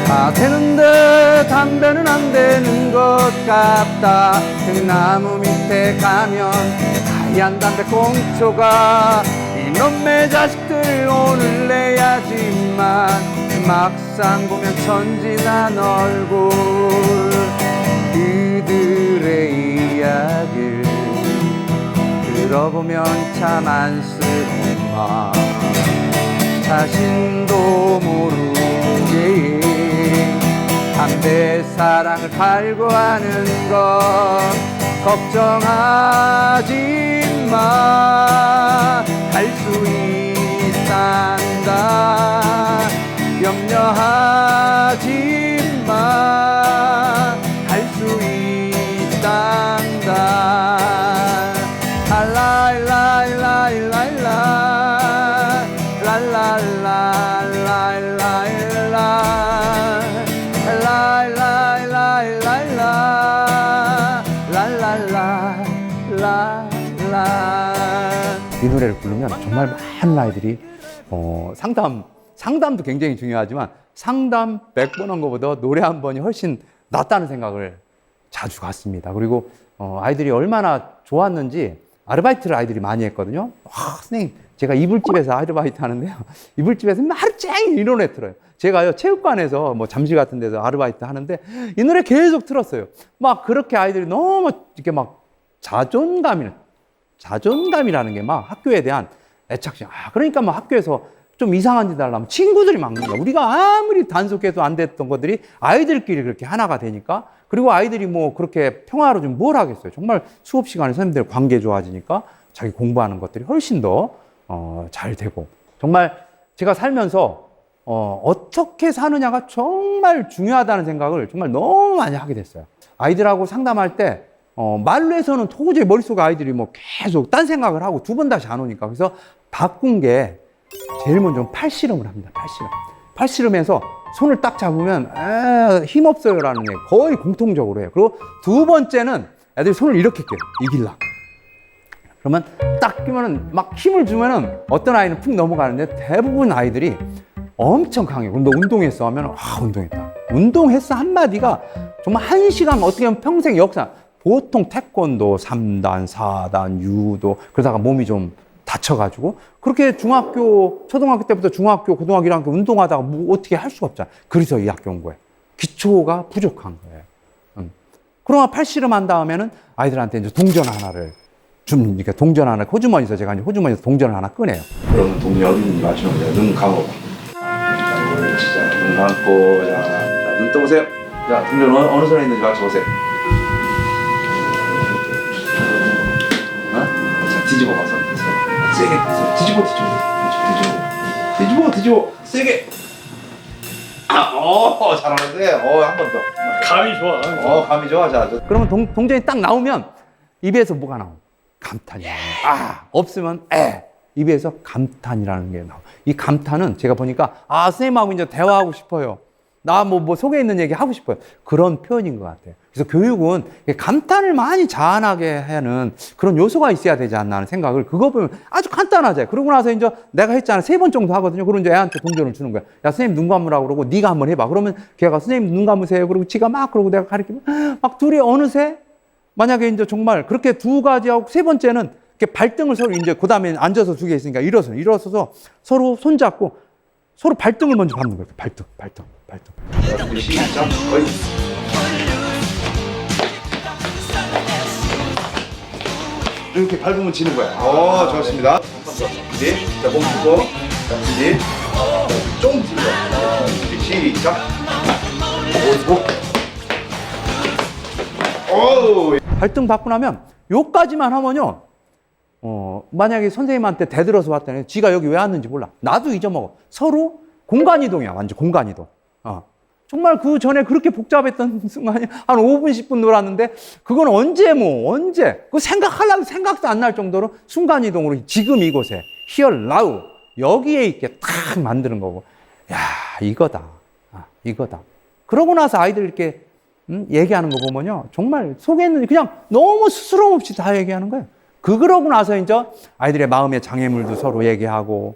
다 되는데 담배는 안 되는 것 같다. 등나무 밑에 가면 하얀 담배 꽁초가. 이놈의 자식들 오늘 내야지만 막상 보면 천진한 얼굴. 그들의 이야기를 들어보면 참 안쓰러운 마음. 자신도 모르게 담배 사랑을 갈구하는 것 걱정하지 마. 할 수 있단다. 염려하지 마. 할 수 있단다. 랄랄랄랄랄라 이 노래를 부르면 정말 많은 아이들이 상담도 굉장히 중요하지만 상담 100번 한 것보다 노래 한 번이 훨씬 낫다는 생각을 자주 갖습니다. 그리고 아이들이 얼마나 좋았는지 아르바이트를 아이들이 많이 했거든요. 선생님, 제가 이불집에서 아르바이트 하는데요. 이불집에서 하루 종일 이 노래 틀어요. 제가요, 체육관에서 뭐 잠실 같은 데서 아르바이트 하는데 이 노래 계속 틀었어요. 막 그렇게 아이들이 너무 이렇게 막 자존감이라는 게 막 학교에 대한 애착심. 그러니까 막 학교에서 좀 이상한 짓 하려면 친구들이 막는 거야. 우리가 아무리 단속해도 안 됐던 것들이 아이들끼리 그렇게 하나가 되니까. 그리고 아이들이 뭐 그렇게 평화로 좀 뭘 하겠어요. 정말 수업 시간에 선생님들 관계 좋아지니까 자기 공부하는 것들이 훨씬 더 잘 되고. 정말 제가 살면서 어떻게 사느냐가 정말 중요하다는 생각을 정말 너무 많이 하게 됐어요. 아이들하고 상담할 때 말로 해서는 도저히 머릿속에 아이들이 뭐 계속 딴 생각을 하고 두 번 다시 안 오니까. 그래서 바꾼 게 제일 먼저 팔씨름을 합니다. 팔씨름. 팔씨름해서 손을 딱 잡으면 힘없어요라는 얘기 거의 공통적으로 해요. 그리고 두 번째는 애들이 손을 이렇게 껴요. 이길라. 그러면 딱 끼면은 막 힘을 주면은 어떤 아이는 푹 넘어가는데 대부분 아이들이 엄청 강해요. 그럼 너 운동했어? 하면 운동했다. 운동했어 한마디가 정말 1시간 어떻게 보면 평생 역사. 보통 태권도 3단, 4단, 유도 그러다가 몸이 좀 다쳐가지고 그렇게 중학교, 초등학교 때부터 중학교, 고등학교, 1학교 운동하다가 뭐 어떻게 할 수가 없잖아. 그래서 이 학교 온 거예요. 기초가 부족한 거예요. 그러나 팔씨름 한 다음에는 아이들한테 이제 동전 하나를 이렇게 동전 하나, 호주머니에서 제가 이제 호주머니에서 동전을 하나 꺼내요. 그러면 동전이 어디 있는지 맞추면 돼요. 눈 감아봐. 자, 눈 감고, 자, 눈 떠보세요. 자, 동전 어느 손에 있는지 맞춰보세요. 자, 뒤집어 봐서. 세게. 뒤집어. 세게. 잘하는데. 한 번 더. 감이 좋아. 감이 좋아. 자, 그러면 동전이 딱 나오면 입에서 뭐가 나오? 감탄이 나옵니다. 없으면 입에서 감탄이라는 게 나와. 이 감탄은 제가 보니까 선생님하고 이제 대화하고 싶어요. 나 뭐 속에 있는 얘기 하고 싶어요. 그런 표현인 것 같아요. 그래서 교육은 감탄을 많이 자아나게 하는 그런 요소가 있어야 되지 않나 하는 생각을 그거 보면 아주 간단하죠. 그러고 나서 이제 내가 했잖아. 3번 정도 하거든요. 그러면 이제 애한테 동전을 주는 거야. 야, 선생님 눈 감으라고 그러고 네가 한번 해봐. 그러면 걔가 선생님 눈 감으세요. 그러고 지가 막 그러고 내가 가르치면 막 둘이 어느새 만약에 이제 정말 그렇게 두 가지하고 세 번째는 이렇게 발등을 서로 이제 그 다음에 앉아서 두 개 있으니까 일어서서 서로 손잡고 서로 발등을 먼저 밟는 거예요. 발등. 시작. 거의. 이렇게 밟으면 지는 거야. 좋습니다. 이제 자, 몸 풀고. 자, 이제 좀 들어. 시작. 발등 받고 나면 요까지만 하면요. 만약에 선생님한테 대들어서 왔다니 지가 여기 왜 왔는지 몰라. 나도 잊어먹어. 서로 공간이동이야. 완전 공간이동. 정말 그 전에 그렇게 복잡했던 순간이 한 5분, 10분 놀았는데 그건 언제. 그 생각하려고 생각도 안 날 정도로 순간이동으로 지금 이곳에 here, now 여기에 있게 딱 만드는 거고. 야, 이거다. 그러고 나서 아이들 이렇게 얘기하는 거 보면요. 정말 속에 있는 그냥 너무 스스럼 없이 다 얘기하는 거예요. 그러고 나서 이제 아이들의 마음의 장애물도 서로 얘기하고,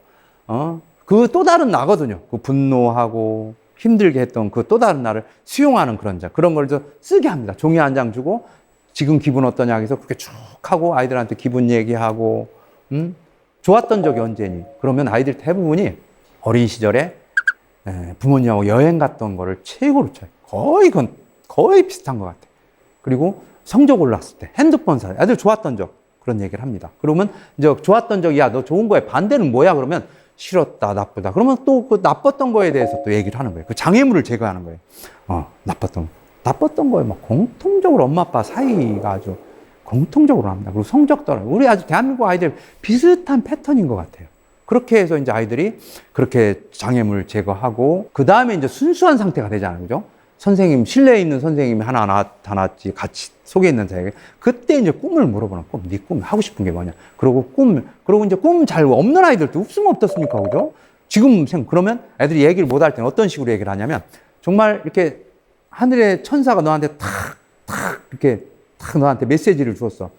그 또 다른 나거든요. 그 분노하고 힘들게 했던 그 또 다른 나를 수용하는 그런 걸 좀 쓰게 합니다. 종이 한 장 주고, 지금 기분 어떠냐 해서 그렇게 쭉 하고 아이들한테 기분 얘기하고, 좋았던 적이 언제니? 그러면 아이들 대부분이 어린 시절에 부모님하고 여행 갔던 거를 최고로 쳐요. 거의 비슷한 것 같아요. 그리고 성적 올랐을 때 핸드폰 사, 애들 좋았던 적 그런 얘기를 합니다. 그러면 이제 좋았던 적이 야, 너 좋은 거에 반대는 뭐야? 그러면 싫었다, 나쁘다. 그러면 또 그 나빴던 거에 대해서 또 얘기를 하는 거예요. 그 장애물을 제거하는 거예요. 나빴던 거에 막 공통적으로 엄마 아빠 사이가 아주 공통적으로 합니다. 그리고 성적 떨어져. 우리 아주 대한민국 아이들 비슷한 패턴인 것 같아요. 그렇게 해서 이제 아이들이 그렇게 장애물 제거하고, 그 다음에 이제 순수한 상태가 되잖아요. 그죠? 선생님, 실내에 있는 선생님이 하나 나타났지, 같이 속에 있는 사람에게. 그때 이제 꿈을 물어보는 꿈. 네 꿈, 하고 싶은 게 뭐냐. 그리고 이제 꿈 잘 없는 아이들도 없으면 어떻습니까? 그죠? 그러면 애들이 얘기를 못 할 때는 어떤 식으로 얘기를 하냐면, 정말 이렇게 하늘의 천사가 너한테 이렇게 너한테 메시지를 주었어.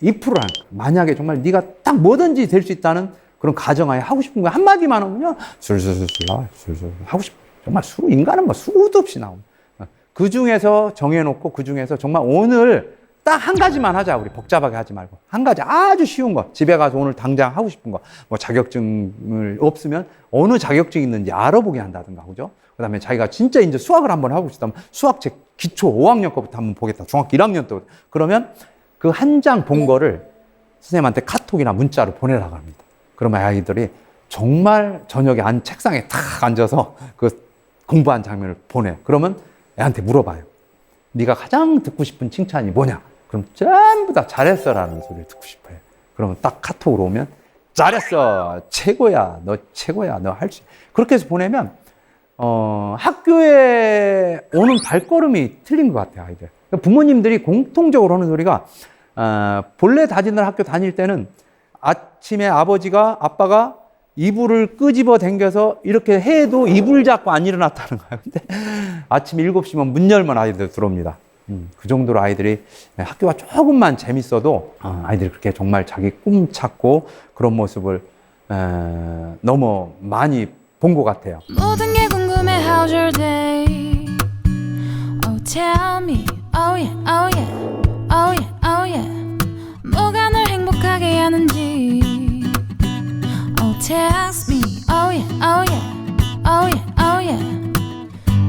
if를 하는 거야. 만약에 정말 네가 딱 뭐든지 될 수 있다는 그런 가정하에 하고 싶은 거 한마디만 하면요. 술술술 하고 싶어. 정말 인간은 수도 없이 나옵니다. 그 중에서 정해놓고, 그 중에서 정말 오늘 딱 한 가지만 하자. 우리 복잡하게 하지 말고. 한 가지 아주 쉬운 거. 집에 가서 오늘 당장 하고 싶은 거. 뭐 자격증을 없으면 어느 자격증이 있는지 알아보게 한다든가. 그죠? 그 다음에 자기가 진짜 이제 수학을 한번 하고 싶다면 수학책 기초 5학년 거부터 한번 보겠다. 중학교 1학년 때부터. 그러면 그 한 장 본 거를 선생님한테 카톡이나 문자로 보내라고 합니다. 그러면 아이들이 정말 저녁에 책상에 탁 앉아서 그 공부한 장면을 보내. 그러면 애한테 물어봐요. 네가 가장 듣고 싶은 칭찬이 뭐냐? 그럼 전부 다 잘했어라는 소리를 듣고 싶어요. 그러면 딱 카톡으로 오면 잘했어, 최고야, 너 최고야, 너 할 수. 그렇게 해서 보내면 학교에 오는 발걸음이 틀린 것 같아요, 아이들. 부모님들이 공통적으로 하는 소리가 본래 다니던 학교 다닐 때는 아침에 아빠가 이불을 끄집어 당겨서 이렇게 해도 이불 잡고 안 일어났다는 거예요. 근데 아침 7시면 문 열면 아이들 들어옵니다. 그 정도로 아이들이 학교가 조금만 재밌어도 아이들이 그렇게 정말 자기 꿈 찾고 그런 모습을 너무 많이 본 것 같아요. 모든 게 궁금해 how's your day Oh tell me oh yeah oh yeah oh yeah oh yeah 뭐가 널 행복하게 하는지 Oh text me oh yeah oh yeah oh yeah oh yeah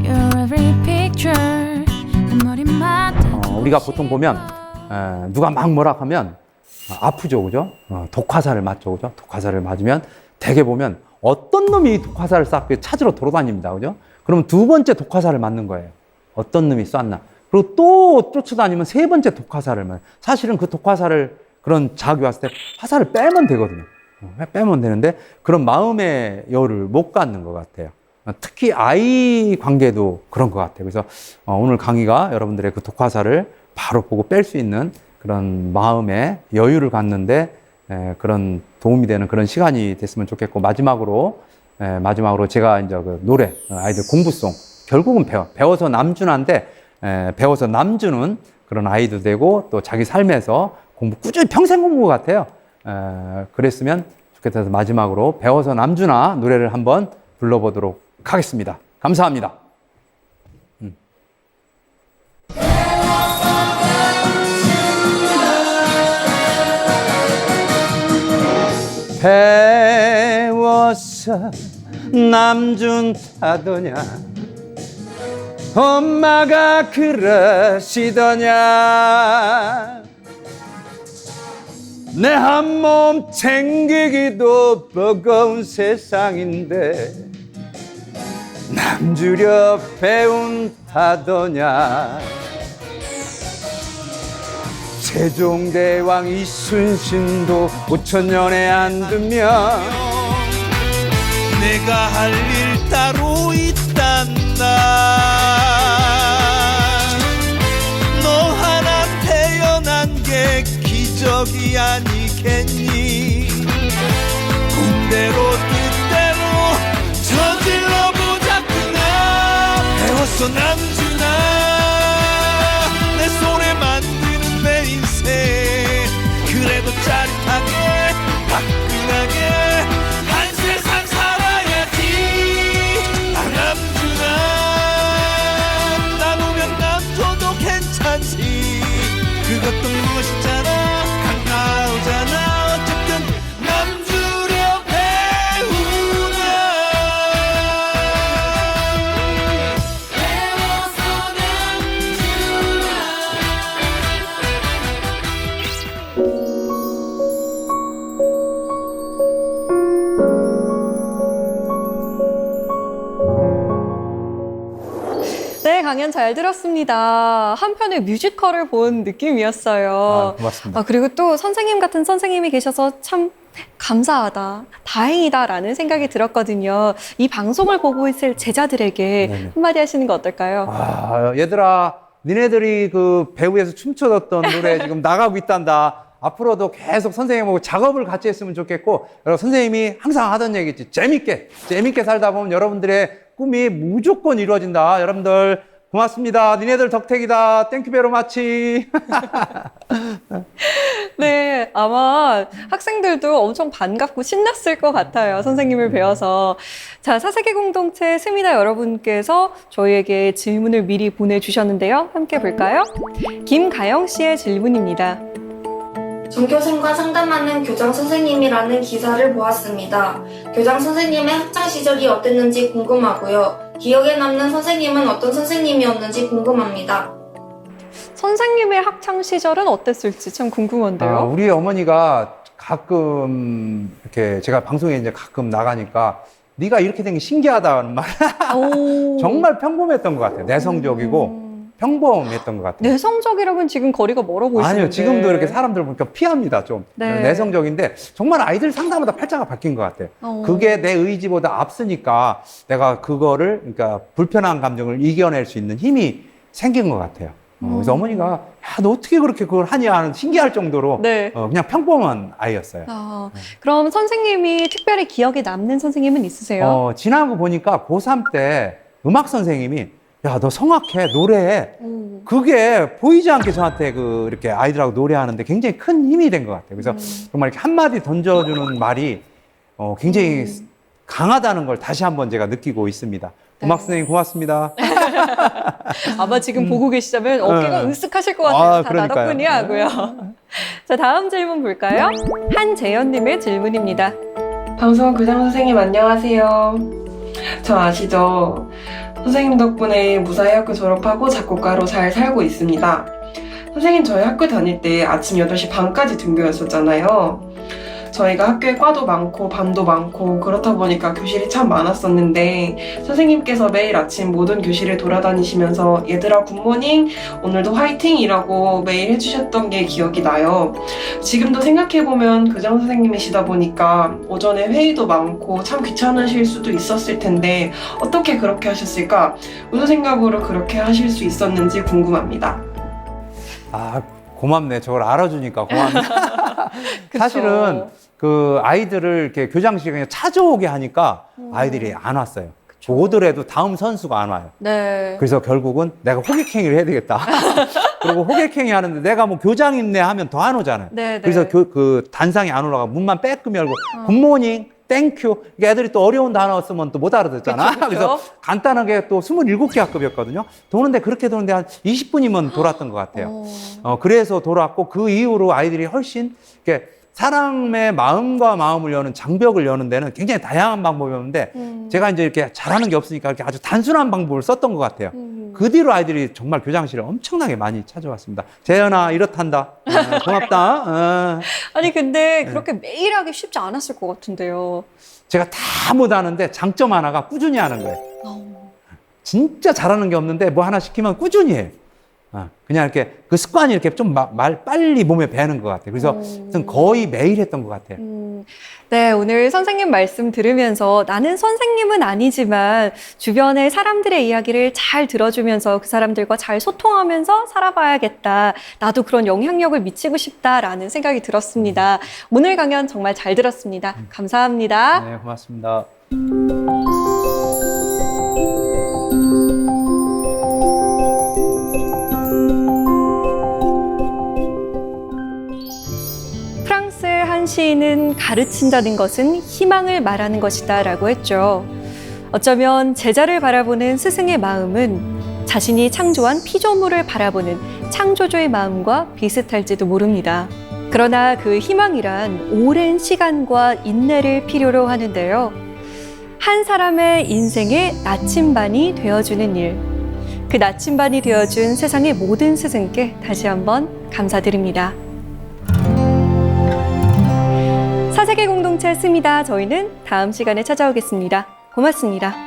Your every picture 내 머리맡에 우리가 보통 보면 누가 막 뭐라 하면 아프죠, 그죠? 독화살을 맞죠, 그죠? 독화살을 맞으면 대개 보면 어떤 놈이 독화살을 쐈고 찾으러 돌아다닙니다, 그죠? 그러면 두 번째 독화살을 맞는 거예요. 어떤 놈이 쐈나? 그리고 또 쫓아다니면 세 번째 독화살을 맞아요. 사실은 그 독화살을 그런 자극이 왔을 때 화살을 빼면 되거든요. 빼면 되는데 그런 마음의 여유를 못 갖는 것 같아요. 특히 아이 관계도 그런 것 같아요. 그래서 오늘 강의가 여러분들의 그 독화살을 바로 보고 뺄 수 있는 그런 마음의 여유를 갖는데 그런 도움이 되는 그런 시간이 됐으면 좋겠고, 마지막으로 제가 이제 그 노래, 아이들 공부송, 결국은 배워서 남준한데, 배워서 남주는 그런 아이도 되고, 또 자기 삶에서 공부 꾸준히 평생 공부 같아요. 그랬으면 좋겠다 해서 마지막으로 배워서 남주나 노래를 한번 불러보도록 하겠습니다. 감사합니다. 배워서 남준하더냐 엄마가 그러시더냐 내 한 몸 챙기기도 버거운 세상인데 남주려 배운다더냐 세종대왕 이순신도 5천년에 안 두면 내가 할 일 따로 있단다 너 하나 태어난 게 기적이 아니겠니 군대로 뜻대로 저질러 보자꾸나 배웠어 남주나 내 손에 만드는 내 인생 그래도 짜릿하게 화끈하게 한 세상 살아야지 남주나 남으면 남줘도 괜찮지 그것도 멋있잖아 가까우잖아 어쨌든 남주려 배우나 배워서 남주나 네, 강연 잘 들었습니다. 한편의 뮤지컬을 본 느낌이었어요. 고맙습니다. 그리고 또 선생님 같은 선생님이 계셔서 참 감사하다, 다행이다라는 생각이 들었거든요. 이 방송을 보고 있을 제자들에게 네네. 한마디 하시는 거 어떨까요? 얘들아, 니네들이 그 배우에서 춤춰줬던 노래 지금 나가고 있단다. 앞으로도 계속 선생님하고 작업을 같이 했으면 좋겠고, 여러분 선생님이 항상 하던 얘기지. 재밌게 살다 보면 여러분들의 꿈이 무조건 이루어진다. 여러분들 고맙습니다. 니네들 덕택이다. 땡큐 베로 마치. 네, 아마 학생들도 엄청 반갑고 신났을 것 같아요. 선생님을 배워서. 자, 사세계 공동체 스미다 여러분께서 저희에게 질문을 미리 보내주셨는데요. 함께 볼까요? 김가영 씨의 질문입니다. 전교생과 상담하는 교장 선생님이라는 기사를 보았습니다. 교장 선생님의 학창 시절이 어땠는지 궁금하고요. 기억에 남는 선생님은 어떤 선생님이었는지 궁금합니다. 선생님의 학창 시절은 어땠을지 참 궁금한데요. 우리 어머니가 가끔 이렇게 제가 방송에 이제 가끔 나가니까 네가 이렇게 된 게 신기하다는 말. 오. 정말 평범했던 것 같아요. 내성적이고 평범했던 것 같아요. 내성적이라면 지금 거리가 멀어 보이시는데. 아니요, 지금도 이렇게 사람들 보니까 피합니다, 좀. 네. 내성적인데, 정말 아이들 상담마다 팔자가 바뀐 것 같아요. 그게 내 의지보다 앞서니까 내가 그거를, 그러니까 불편한 감정을 이겨낼 수 있는 힘이 생긴 것 같아요. 그래서 어머니가 야, 너 어떻게 그렇게 그걸 하냐 하는 신기할 정도로 네. 그냥 평범한 아이였어요. 그럼 선생님이 특별히 기억에 남는 선생님은 있으세요? 지난 거 보니까 고3 때 음악 선생님이 야, 너 성악해, 노래해. 그게 보이지 않게 저한테 이렇게 아이들하고 노래하는데 굉장히 큰 힘이 된 것 같아요. 그래서 정말 이렇게 한마디 던져주는 말이 굉장히 강하다는 걸 다시 한번 제가 느끼고 있습니다. 음악 선생님 고맙습니다. 아마 지금 보고 계시다면 어깨가 으쓱하실 것 같아요. 아, 다 그러니까요. 나 덕분이 하고요. 자, 다음 질문 볼까요? 한재현님의 질문입니다. 방송 교장 선생님 안녕하세요. 저 아시죠? 선생님 덕분에 무사히 학교 졸업하고 작곡가로 잘 살고 있습니다. 선생님 저희 학교 다닐 때 아침 8시 반까지 등교였었잖아요. 저희가 학교에 과도 많고 반도 많고 그렇다 보니까 교실이 참 많았었는데 선생님께서 매일 아침 모든 교실을 돌아다니시면서 얘들아 굿모닝 오늘도 화이팅이라고 매일 해주셨던 게 기억이 나요. 지금도 생각해보면 교장 선생님이시다 보니까 오전에 회의도 많고 참 귀찮으실 수도 있었을 텐데 어떻게 그렇게 하셨을까? 무슨 생각으로 그렇게 하실 수 있었는지 궁금합니다. 아, 고맙네. 저걸 알아주니까 고맙네. 그쵸. 사실은 아이들을 이렇게 교장실에 그냥 찾아오게 하니까 아이들이 안 왔어요. 오더라도 다음 선수가 안 와요. 네. 그래서 결국은 내가 호객행위를 해야 되겠다. 그리고 호객행위 하는데 내가 뭐 교장님네 하면 더 안 오잖아요. 네, 그래서 단상에 안 올라가 문만 빼끔 열고 굿모닝, 땡큐. 애들이 또 어려운 단어 쓰면 또 못 알아듣잖아. 그쵸. 그래서 간단하게 또 27개 학급이었거든요. 그렇게 도는데 한 20분이면 돌았던 것 같아요. 그래서 돌았고 그 이후로 아이들이 훨씬 이렇게 사람의 마음과 마음을 여는 장벽을 여는 데는 굉장히 다양한 방법이었는데 제가 이제 이렇게 잘하는 게 없으니까 이렇게 아주 단순한 방법을 썼던 것 같아요. 그 뒤로 아이들이 정말 교장실에 엄청나게 많이 찾아왔습니다. 재현아 이렇단다. 고맙다. 아니 근데 그렇게 매일 하기 쉽지 않았을 것 같은데요. 제가 다 못하는데 장점 하나가 꾸준히 하는 거예요. 진짜 잘하는 게 없는데 뭐 하나 시키면 꾸준히 해요. 그냥 이렇게 그 습관이 이렇게 좀 빨리 몸에 배는 것 같아요. 그래서 거의 매일 했던 것 같아요. 네, 오늘 선생님 말씀 들으면서 나는 선생님은 아니지만 주변의 사람들의 이야기를 잘 들어주면서 그 사람들과 잘 소통하면서 살아봐야겠다. 나도 그런 영향력을 미치고 싶다라는 생각이 들었습니다. 오늘 강연 정말 잘 들었습니다. 감사합니다. 네, 고맙습니다. 프랑스의 한 시인은 가르친다는 것은 희망을 말하는 것이다 라고 했죠. 어쩌면 제자를 바라보는 스승의 마음은 자신이 창조한 피조물을 바라보는 창조주의 마음과 비슷할지도 모릅니다. 그러나 그 희망이란 오랜 시간과 인내를 필요로 하는데요. 한 사람의 인생의 나침반이 되어주는 일, 그 나침반이 되어준 세상의 모든 스승께 다시 한번 감사드립니다. 사세계 공동체 스미다. 저희는 다음 시간에 찾아오겠습니다. 고맙습니다.